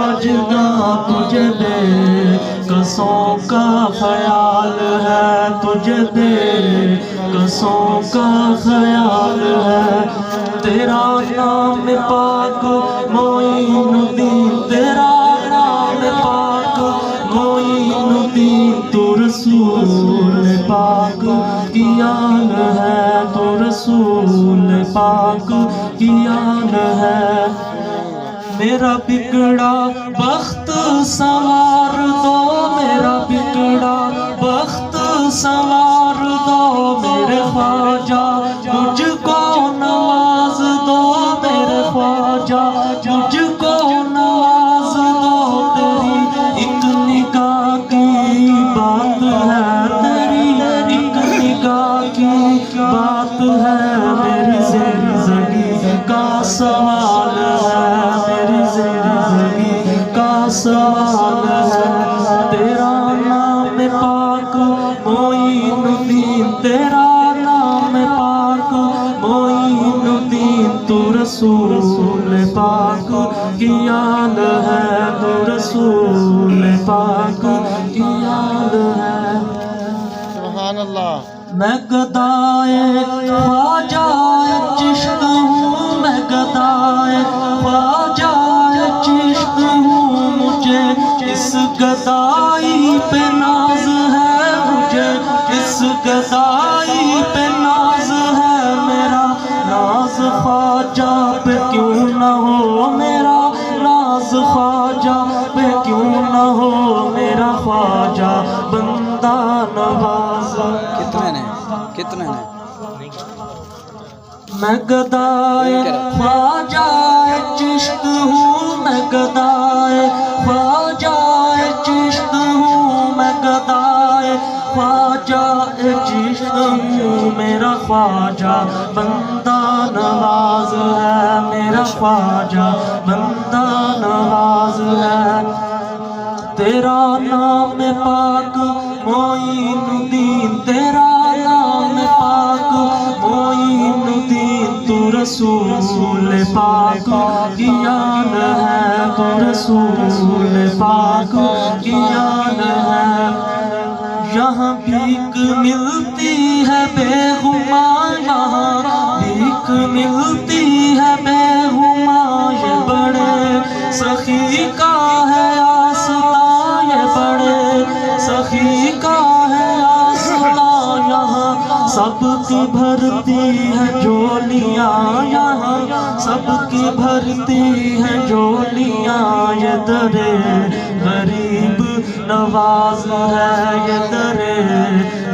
ساجداں تجھے بے کسوں کا خیال ہے، تجھے بے کسوں کا خیال ہے۔ تیرا نام پاک معین الدین، تیرا نام پاک معین الدین، تو رسول پاک کی آن ہے، تو رسول پاک کی آن ہے۔ میرا بگڑا بخت سنوار دو، میرا بگڑا بخت سنوار دو، میرے خواجہ مجھ کو نواز دو، میرے خواجہ مجھ کو نواز دو۔ تیری ایک نگاہ کی بات ہے، تیری ایک نگاہ کی بات ہے، میری زندگی کا سوال ہے، میری زندگی کا سوال ہے۔ تیرا نام پاک معین الدین، تیرا نام پاک معین الدین، تو رسول پاک کی آن ہے، تو رسول پاک کی آن ہے۔ سبحان اللہ۔ میں گدائے خواجہ چشت ہوں، میں گدائے خواجہ چشت ہوں، مجھے اس گدائی پہ ناز ہے، مجھے اس گدائی پہ ناز ہے۔ میرا ناز خواجہ پہ کیوں نہ ہو، میرا ناز خواجہ پہ کیوں نہ ہو، میرا خواجہ بندہ نواز۔ کتنے نے میں گدائے خواجہ چشت ہوں، میں گدائے خواجہ چشت ہوں، میں گدائے خواجہ چشت ہوں، میرا خواجہ بندہ نواز ہے، میرا خواجہ بندہ نواز ہے۔ تیرا نام پاک معین الدین، تیرا نام پاک معین الدین، تو رسول پاک کی آن ہے، تو رسول پاک کی آن ہے۔ یہاں بھیک ملتی ہے بے گماں، یہاں بھیک ملتی ہے بے گماں، یہ بڑے سخی کا ہے آستا، یہ بڑے سخی کا ہے آستا۔ یہاں سب کی بھرتی ہے جولیاں، یہاں سب کی بھرتی ہے جولیاں، یہ در غریب نواز ہے، یہ در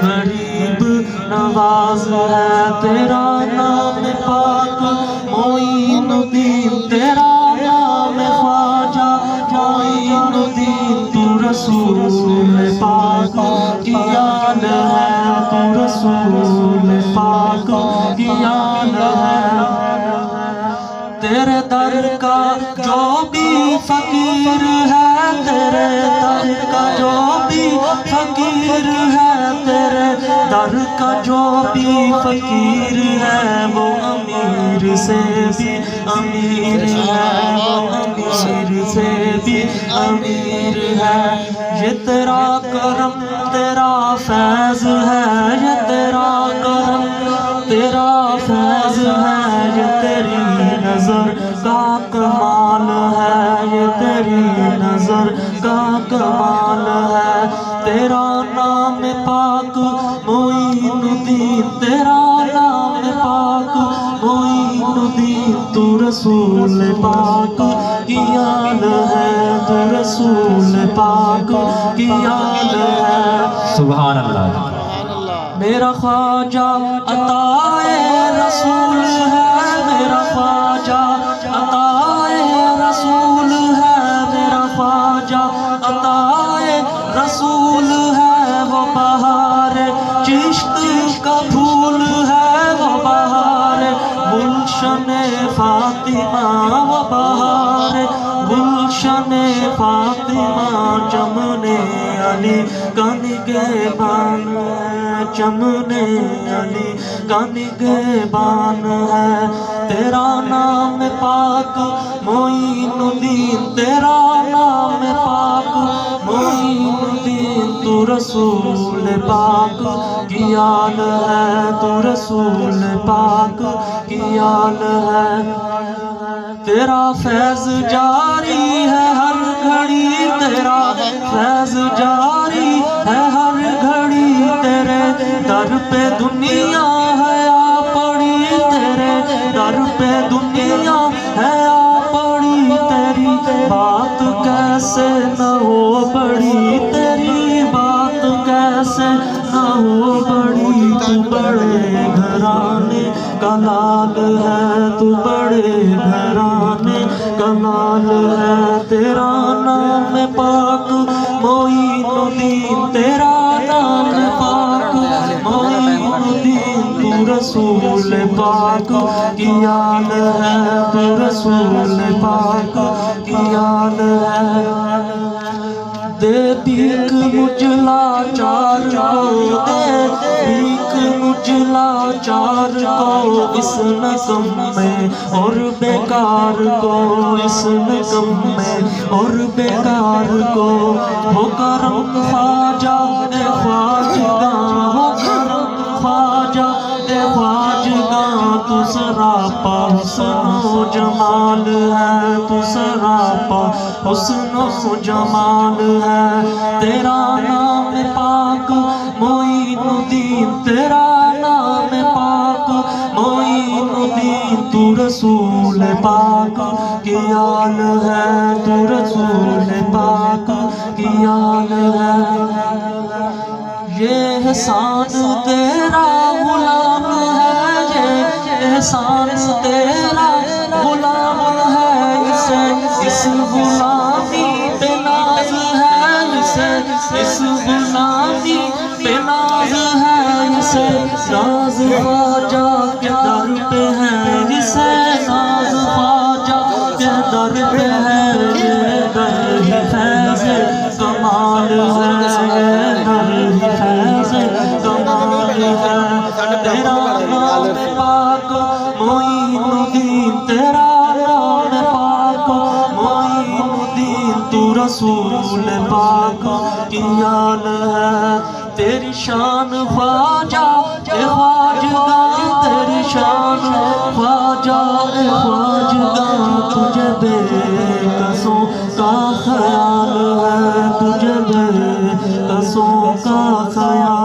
غریب نواز ہے۔ تیرا نام پاک معین الدین، تیرا نام خواجہ معین الدین، تو رسول پاک کی آن ہے، تو رسول پاک کی آن ہے۔ تیرے در کا جو بھی فقیر ہے، تیرے در کا جو بھی فقیر ہے، تیرے در کا جو بھی فقیر ہے، وہ امیر سے بھی امیر ہے، وہ امیر سے بھی امیر ہے۔ یہ تیرا کرم تیرا فیض ہے، یہ تیرا کرم تیرا فیض ہے، یہ تیری نظر کا کمال ہے، یہ تیری نظر کا کمال ہے۔ تیرا نام پاک معین الدین، تیرا نام پاک معین الدین، تو رسول پاک کی آن ہے، تو رسول پاک کی آن ہے۔ سبحان اللہ۔ میرا خواجہ عطائے رسول ہے، میرا خواجہ عطائے رسول ہے، میرا خواجہ عطائے رسول ہے۔ وہ بہار چشت کا پھول ہے، وہ بہار گلشن فاطمہ، وہ بہار گلشن فاطمہ، چمن علی کا نگہبان ہے، چمن علی کا نگہبان ہے۔ تیرا نام پاک معین الدین، تیرا نام تو رسول پاک کی آل ہے، تو رسول پاک کی آل ہے۔ تیرا فیض جاری ہے ہر گھڑی، تیرا فیض جاری ہے ہر گھڑی، تیرے در پہ دنیا ہے آ پڑی، تیرے در پہ دنیا ہے آ پڑی، تیری بات کیسے نہ ہو بڑی، تیری بات کیسے نہ ہو بڑی، تو بڑے گھرانے کا لال ہے، تو بڑے گھرانے کا لال ہے۔ تیرا نام پاک معین الدین، تیرا نام پاک معین الدین، تو رسول پاک کی آل ہے، تو رسول پاک کی آل ہے۔ دے بھیک مجھ لاچار کو، دے بھیک مجھ لاچار کو، اس نظم میں اور بیکار کو، اس نظم میں اور بیکار کو، ہو کرم خواجہ اے خواجگاں، ہو کرم خواجہ اے خواجگاں، تو سراپا حسن و جمال ہے، تو سراپا حسن و جمال ہے۔ تیرا نام پاک معین الدین، تیرا نام پاک معین الدین، تو رسول پاک کی آل ہے، تو رسول پاک کی آل ہے۔ یہ احسان تیرا غلام ہے، یہ احسان تیرا غلام ہے، اسے اس غلامی پہ ناز ہے، اسے اس غلامی پہ ناز ہے، اسے ناز خواجہ کے در پہ ہے، اسے ناز خواجہ کے در پہ ہے، یہ در ہی فیض کمال ہے، یہ در ہی فیض کمال ہے۔ تیرا نام پاک معین الدین، تیرا نام پاک معین الدین، تو رسول پاک کی آل ہے۔ تیری شان خواجہ اے خواجگاں، تیری شان خواجہ اے خواجگاں، تجھے بے کسوں کا خیال ہے، تجھے بے کسوں کا خیال